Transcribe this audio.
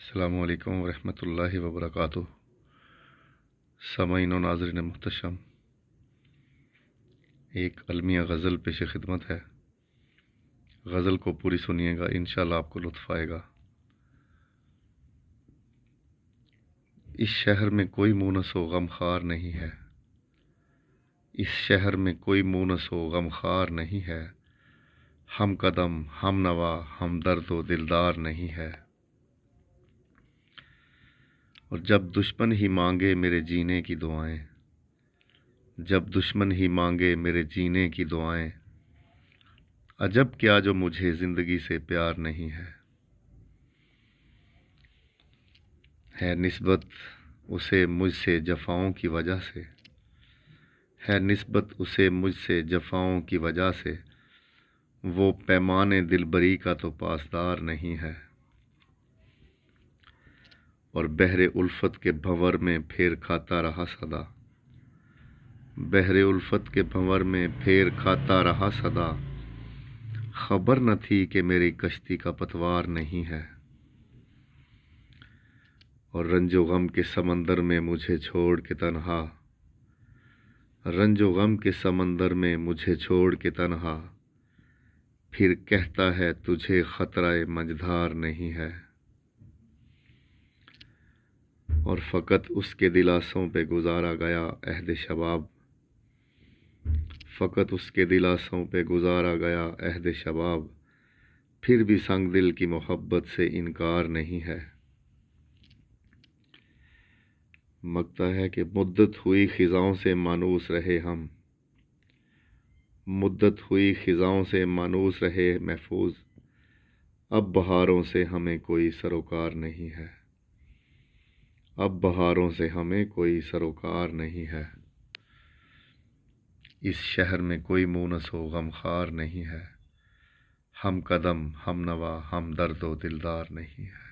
السلام علیکم ورحمۃ اللہ وبرکاتہ۔ سامعین و ناظرین محتشم، ایک المیہ غزل پیش خدمت ہے۔ غزل کو پوری سنیے گا، انشاءاللہ آپ کو لطف آئے گا۔ اس شہر میں کوئی مونس و غم خوار نہیں ہے، اس شہر میں کوئی مونس و غم خوار نہیں ہے، ہم قدم ہم نوا ہم درد و دلدار نہیں ہے۔ اور جب دشمن ہی مانگے میرے جینے کی دعائیں، جب دشمن ہی مانگے میرے جینے کی دعائیں، عجب کیا جو مجھے زندگی سے پیار نہیں ہے نسبت اسے مجھ سے جفاؤں کی وجہ سے، ہے نسبت اسے مجھ سے جفاؤں کی وجہ سے، وہ پیمانے دلبری کا تو پاسدار نہیں ہے۔ اور بحر الفت کے بھنور میں پھیر کھاتا رہا صدا، بحر الفت کے بھنور میں پھیر کھاتا رہا صدا، خبر نہ تھی کہ میری کشتی کا پتوار نہیں ہے۔ اور رنج و غم کے سمندر میں مجھے چھوڑ کے تنہا، رنج و غم کے سمندر میں مجھے چھوڑ کے تنہا، پھر کہتا ہے تجھے خطرہ مجدھار نہیں ہے۔ اور فقط اس کے دلاسوں پہ گزارا گیا عہد شباب، فقط اس کے دلاسوں پہ گزارا گیا عہد شباب، پھر بھی سنگ دل کی محبت سے انکار نہیں ہے۔ مگتا ہے کہ مدت ہوئی خزاؤں سے مانوس رہے ہم، مدت ہوئی خزاؤں سے مانوس رہے محفوظ، اب بہاروں سے ہمیں کوئی سروکار نہیں ہے، اب بہاروں سے ہمیں کوئی سروکار نہیں ہے۔ اس شہر میں کوئی مونس و غم خوار نہیں ہے، ہم قدم ہم نوا ہم درد و دلدار نہیں ہے۔